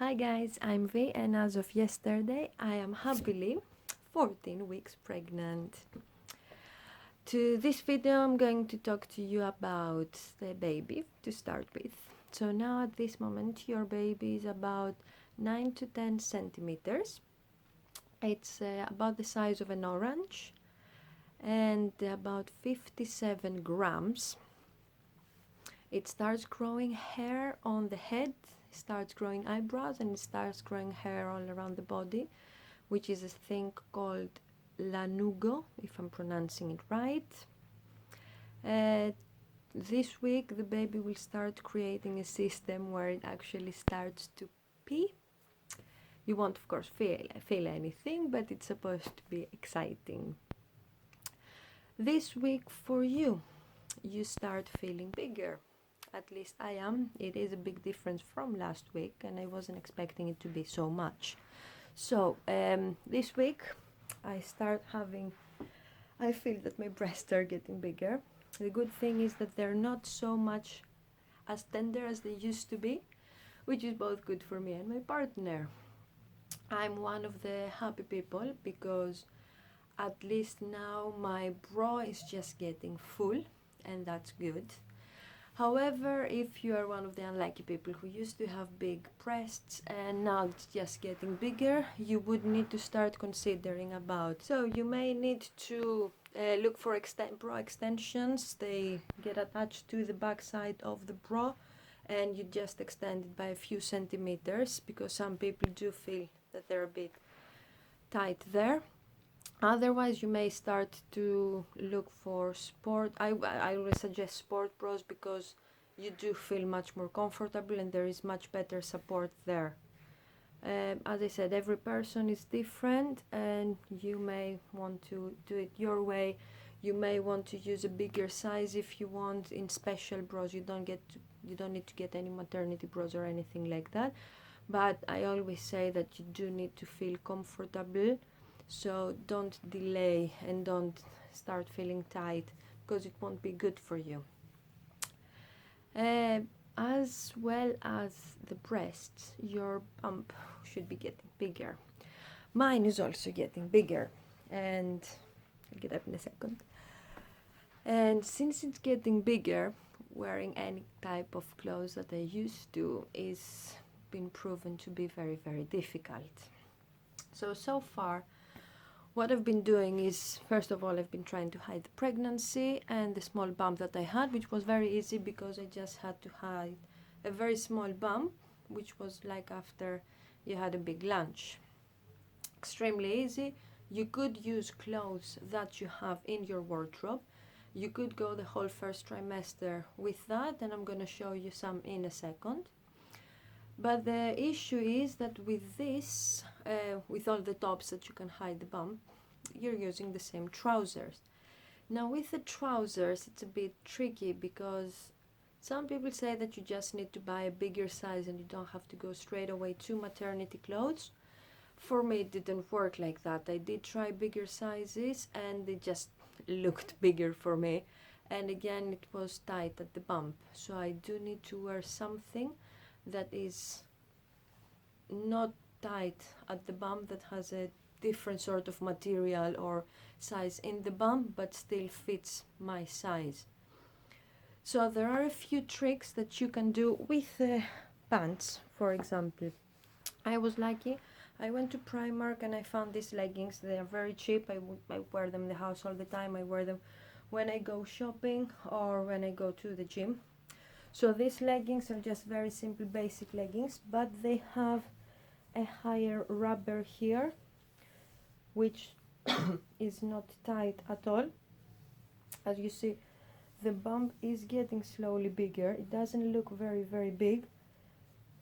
Hi guys, I'm V and as of yesterday I am happily 14 weeks pregnant. To this video I'm going to talk to you about the baby to start with. So now at this moment your baby is about 9 to 10 centimeters. It's about the size of an orange and about 57 grams. It starts growing hair on the head, starts growing eyebrows, and it starts growing hair all around the body, which is a thing called lanugo, if I'm pronouncing it right. This week the baby will start creating a system where it actually starts to pee. You won't of course feel anything, but it's supposed to be exciting. This week for you start feeling bigger. At least I am. It is a big difference from last week and I wasn't expecting it to be so much. So this week I feel that my breasts are getting bigger. The good thing is that they're not so much as tender as they used to be, which is both good for me and my partner. I'm one of the happy people because at least now my bra is just getting full and that's good. However, if you are one of the unlucky people who used to have big breasts and now it's just getting bigger, you would need to start considering about. So you may need to look for bra extensions. They get attached to the back side of the bra and you just extend it by a few centimeters because some people do feel that they're a bit tight there. Otherwise, you may start to look for sport. I always suggest sport bras because you do feel much more comfortable and there is much better support there. As I said, every person is different and you may want to do it your way. You may want to use a bigger size if you want. In special bras, you don't need to get any maternity bras or anything like that. But I always say that you do need to feel comfortable. So don't delay and don't start feeling tight because it won't be good for you. As well as the breasts, your bump should be getting bigger. Mine is also getting bigger and I'll get up in a second. And since it's getting bigger, wearing any type of clothes that I used to is been proven to be very, very difficult. So far what I've been doing is, first of all, I've been trying to hide the pregnancy and the small bump that I had, which was very easy because I just had to hide a very small bump, which was like after you had a big lunch. Extremely easy. You could use clothes that you have in your wardrobe. You could go the whole first trimester with that, and I'm going to show you some in a second. But the issue is that with this, with all the tops that you can hide the bump, you're using the same trousers. Now with the trousers, it's a bit tricky because some people say that you just need to buy a bigger size and you don't have to go straight away to maternity clothes. For me, it didn't work like that. I did try bigger sizes and they just looked bigger for me. And again, it was tight at the bump. So I do need to wear something that is not tight at the bump, that has a different sort of material or size in the bump but still fits my size. So there are a few tricks that you can do with pants. For example, I was lucky, I went to Primark and I found these leggings. They are very cheap. I wear them in the house all the time. I wear them when I go shopping or when I go to the gym. So these leggings are just very simple basic leggings, but they have a higher rubber here, which is not tight at all. As you see, the bump is getting slowly bigger. It doesn't look very, very big,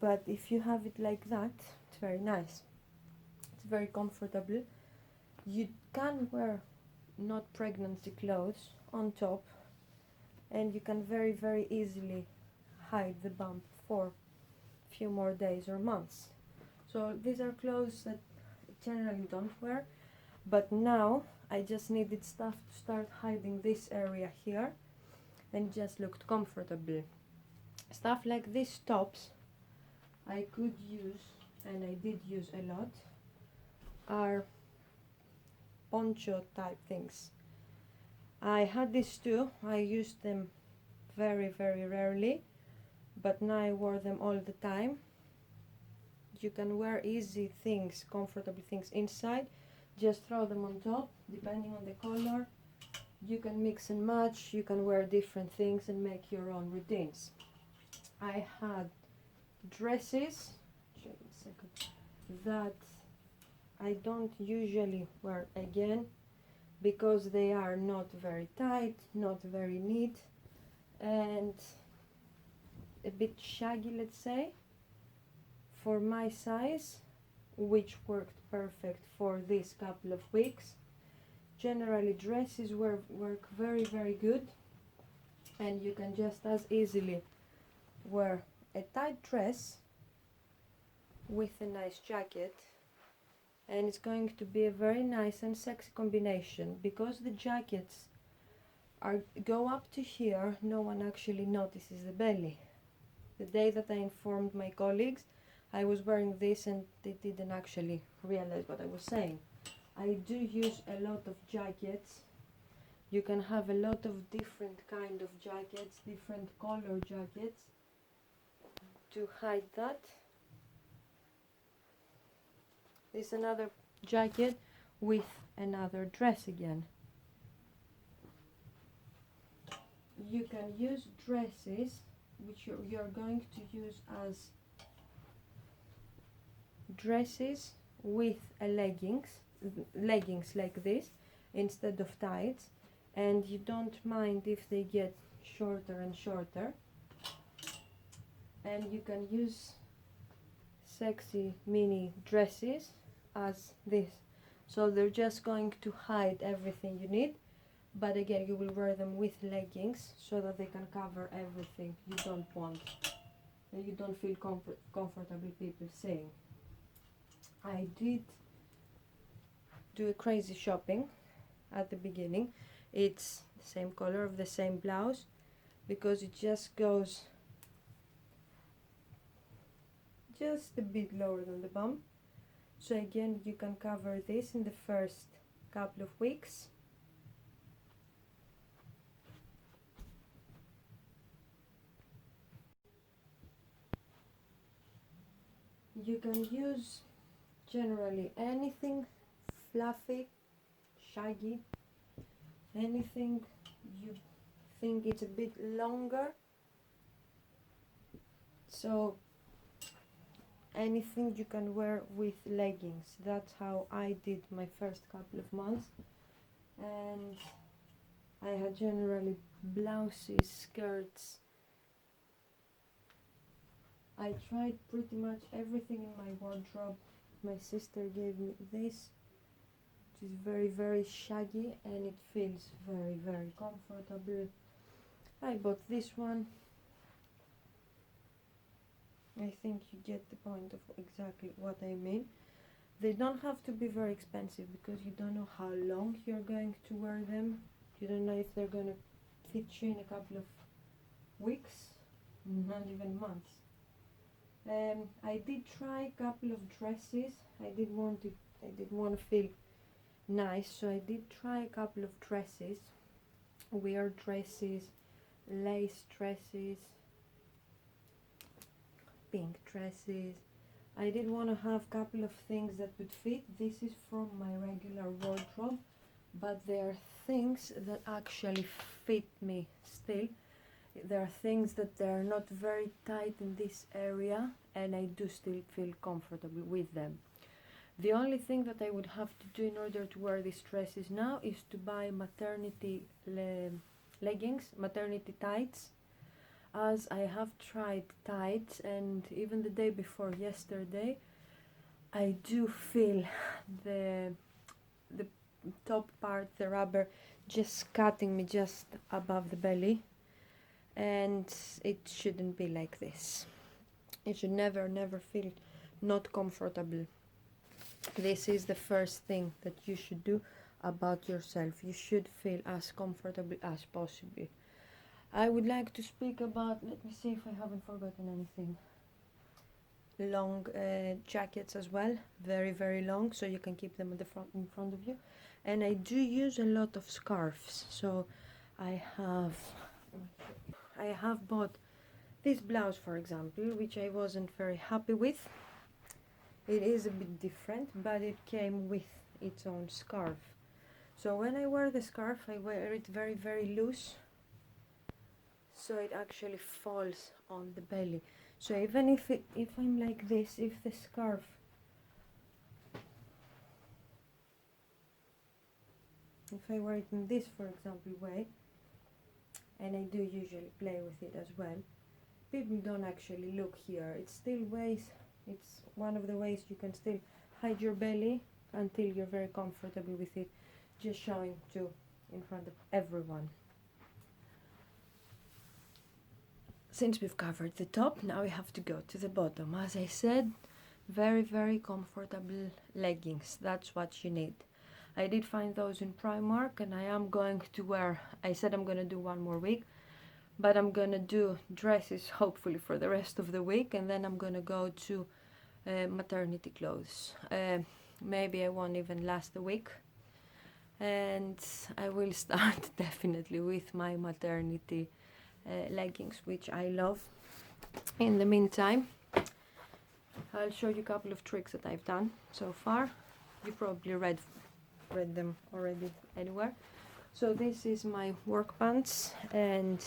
but if you have it like that, it's very nice. It's very comfortable. You can wear not pregnancy clothes on top, and you can very, very easily hide the bump for a few more days or months. So these are clothes that I generally don't wear, but now I just needed stuff to start hiding this area here and just looked comfortable. Stuff like these tops I could use and I did use a lot, are poncho type things. I had these two, I used them very rarely, but now I wore them all the time. You can wear easy things, comfortable things inside, just throw them on top, depending on the color. You can mix and match, you can wear different things and make your own routines. I had dresses, check a second, that I don't usually wear again because they are not very tight, not very neat, and a bit shaggy, let's say, for my size, which worked perfect for this couple of weeks. Generally dresses work very good, and you can just as easily wear a tight dress with a nice jacket, and it's going to be a very nice and sexy combination. Because the jackets go up to here, no one actually notices the belly. The day that I informed my colleagues I was wearing this, and they didn't actually realize what I was saying. I do use a lot of jackets. You can have a lot of different kind of jackets, different color jackets to hide that. This is another jacket with another dress again. You can use dresses which you're going to use as dresses with a leggings like this instead of tights, and you don't mind if they get shorter and shorter. And you can use sexy mini dresses as this, so they're just going to hide everything you need, but again you will wear them with leggings so that they can cover everything you don't want and you don't feel comfortable people seeing. I did do a crazy shopping at the beginning. It's the same color of the same blouse because it just goes just a bit lower than the bum. So again, you can cover this in the first couple of weeks. You can use generally anything fluffy, shaggy, anything you think it's a bit longer. So anything you can wear with leggings. That's how I did my first couple of months. And I had generally blouses, skirts. I tried pretty much everything in my wardrobe. My sister gave me this, which is very shaggy and it feels very comfortable. I bought this one. I think you get the point of exactly what I mean. They don't have to be very expensive because you don't know how long you're going to wear them. You don't know if they're going to fit you in a couple of weeks, not even months. I did try a couple of dresses. I did want to feel nice, so I did try a couple of dresses, weird dresses, lace dresses, pink dresses. I did want to have a couple of things that would fit. This is from my regular wardrobe, but there are things that actually fit me still. There are things that they're not very tight in this area and I do still feel comfortable with them. The only thing that I would have to do in order to wear these dresses now is to buy maternity leggings, maternity tights, as I have tried tights, and even the day before yesterday I do feel the top part, the rubber, just cutting me just above the belly, and it shouldn't be like this. It should never feel not comfortable. This is the first thing that you should do about yourself. You should feel as comfortable as possible. I would like to speak about, let me see if I haven't forgotten anything. long jackets as well, very long, so you can keep them in front of you. And I do use a lot of scarves, so I have bought this blouse, for example, which I wasn't very happy with. It is a bit different, but it came with its own scarf. So when I wear the scarf, I wear it very loose, so it actually falls on the belly. So even if I'm like this, if the scarf, if I wear it in this, for example, way, and I do usually play with it as well, people don't actually look here. It's still ways, it's one of the ways you can still hide your belly until you're very comfortable with it, just showing to in front of everyone. Since we've covered the top, now we have to go to the bottom. As I said, very comfortable leggings. That's what you need. I did find those in Primark, and I am going to wear, I said I'm going to do one more week, but I'm going to do dresses hopefully for the rest of the week, and then I'm going to go to maternity clothes. Maybe I won't even last a week, and I will start definitely with my maternity leggings, which I love. In the meantime, I'll show you a couple of tricks that I've done so far. You probably read them already anywhere. So this is my work pants, and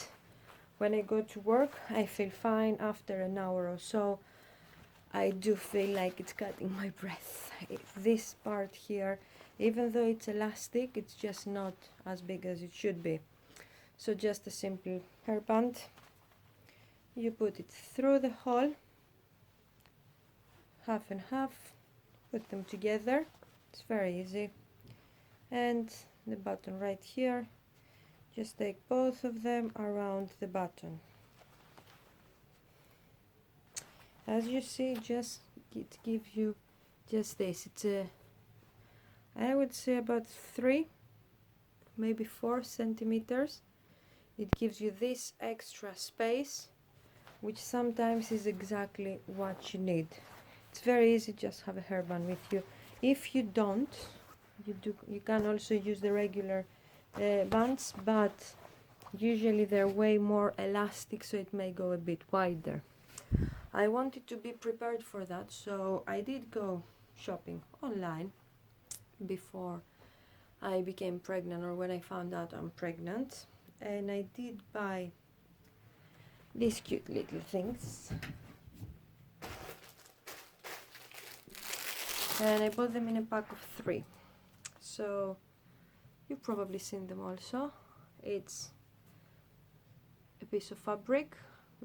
when I go to work I feel fine. After an hour or so I do feel like it's cutting my breath. This part here, even though it's elastic, it's just not as big as it should be. So just a simple hairband, you put it through the hole, half and half, put them together. It's very easy. And the button right here, just take both of them around the button. As you see, just it gives you just this. It's I would say about 3, maybe 4 centimeters. It gives you this extra space, which sometimes is exactly what you need. It's very easy, just have a hairband with you. If you don't, you can also use the regular bands, but usually they're way more elastic, so it may go a bit wider. I wanted to be prepared for that, so I did go shopping online before I became pregnant, or when I found out I'm pregnant, and I did buy these cute little things, and I bought them in a pack of 3. So you've probably seen them also. It's a piece of fabric,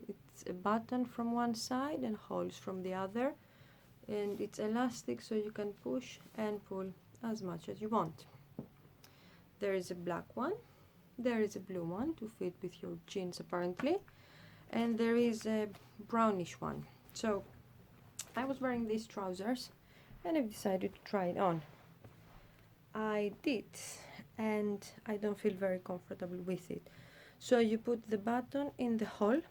it's a button from one side and holes from the other, and it's elastic, so you can push and pull as much as you want. There is a black one, there is a blue one to fit with your jeans apparently, and there is a brownish one. So I was wearing these trousers and I've decided to try it on. I did, and I don't feel very comfortable with it. So you put the button in the hole,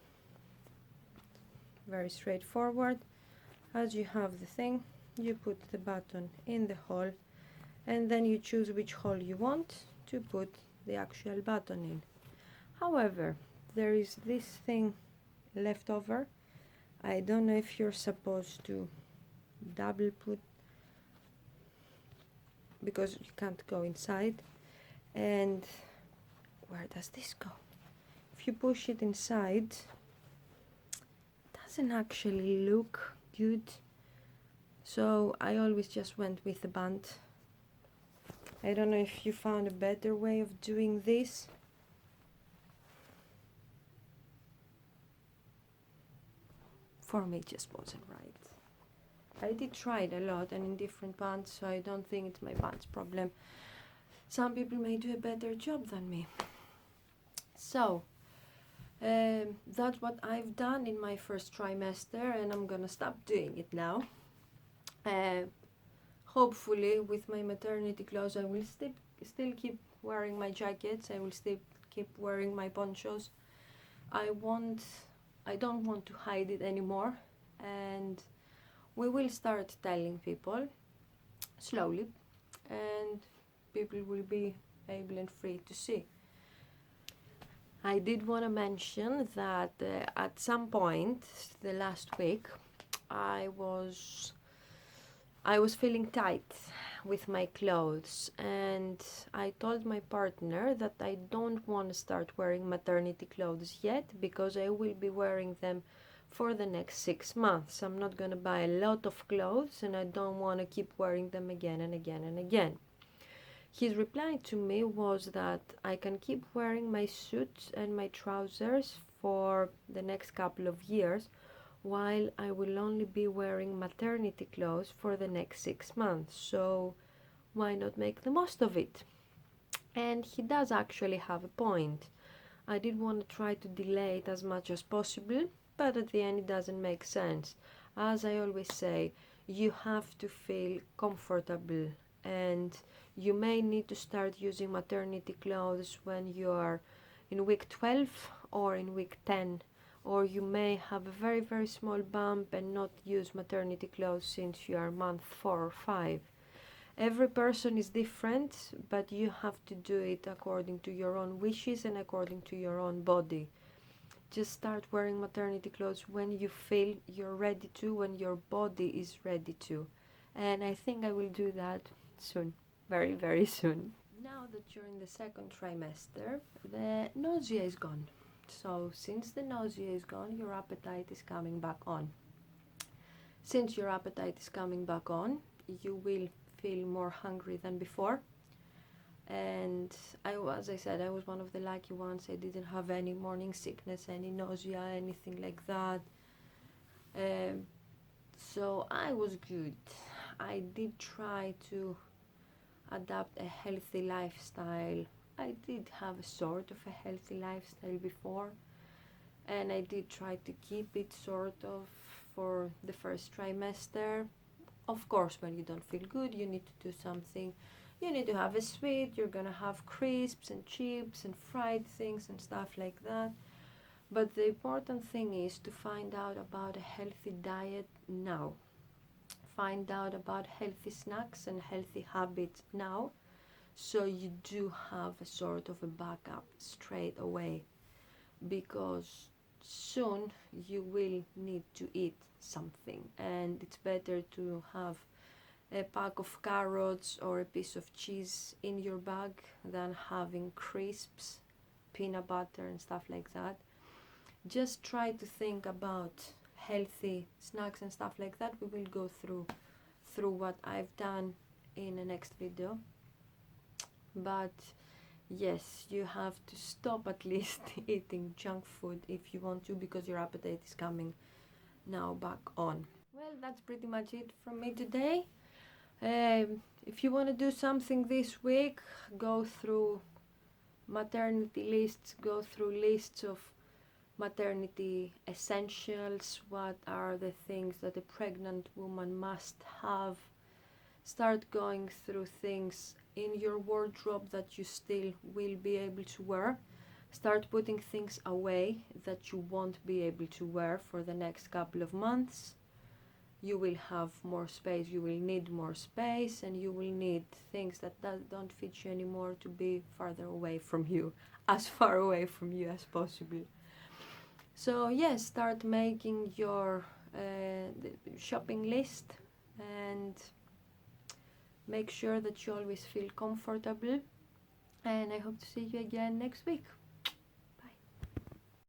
very straightforward. As you have the thing, you put the button in the hole, and then you choose which hole you want to put the actual button in. However, there is this thing left over. I don't know if you're supposed to double put, because you can't go inside. And where does this go? If you push it inside, it doesn't actually look good, so I always just went with the band. I don't know if you found a better way of doing this. For me, it just wasn't right. I did try it a lot and in different bands, so I don't think it's my band's problem. Some people may do a better job than me. So that's what I've done in my first trimester, and I'm gonna stop doing it now. Hopefully with my maternity clothes I will still keep wearing my jackets, I will still keep wearing my ponchos. I don't want to hide it anymore, and we will start telling people slowly, and people will be able and free to see. I did want to mention that at some point the last week I was feeling tight with my clothes, and I told my partner that I don't want to start wearing maternity clothes yet because I will be wearing them for the next 6 months. I'm not going to buy a lot of clothes, and I don't want to keep wearing them again and again and again. His reply to me was that I can keep wearing my suits and my trousers for the next couple of years, while I will only be wearing maternity clothes for the next 6 months. So why not make the most of it? And he does actually have a point. I did want to try to delay it as much as possible, but at the end it doesn't make sense. As I always say, you have to feel comfortable, and you may need to start using maternity clothes when you are in week 12 or in week 10, or you may have a very, very small bump and not use maternity clothes since you are month 4 or 5. Every person is different, but you have to do it according to your own wishes and according to your own body. Just start wearing maternity clothes when you feel you're ready to, when your body is ready to. And I think I will do that soon, very, very soon. Now that you're in the second trimester, the nausea is gone. So since the nausea is gone, your appetite is coming back on. Since your appetite is coming back on, you will feel more hungry than before. And as I said, I was one of the lucky ones. I didn't have any morning sickness, any nausea, anything like that. So I was good. I did try to adapt a healthy lifestyle. I did have a sort of a healthy lifestyle before, and I did try to keep it sort of for the first trimester. Of course, when you don't feel good, you need to do something. You need to have a sweet, you're gonna have crisps and chips and fried things and stuff like that. But the important thing is to find out about a healthy diet now. Find out about healthy snacks and healthy habits now, so you do have a sort of a backup straight away, because soon you will need to eat something, and it's better to have a pack of carrots or a piece of cheese in your bag than having crisps, peanut butter and stuff like that. Just try to think about healthy snacks and stuff like that. We will go through what I've done in the next video. But yes, you have to stop at least eating junk food if you want to, because your appetite is coming now back on. Well, that's pretty much it from me today. If you want to do something this week, go through maternity lists, go through lists of maternity essentials. What are the things that a pregnant woman must have? Start going through things in your wardrobe that you still will be able to wear. Start putting things away that you won't be able to wear for the next couple of months. You will have more space, you will need more space, and you will need things that don't fit you anymore to be farther away from you, as far away from you as possible. So yes, start making your shopping list, and make sure that you always feel comfortable. And I hope to see you again next week.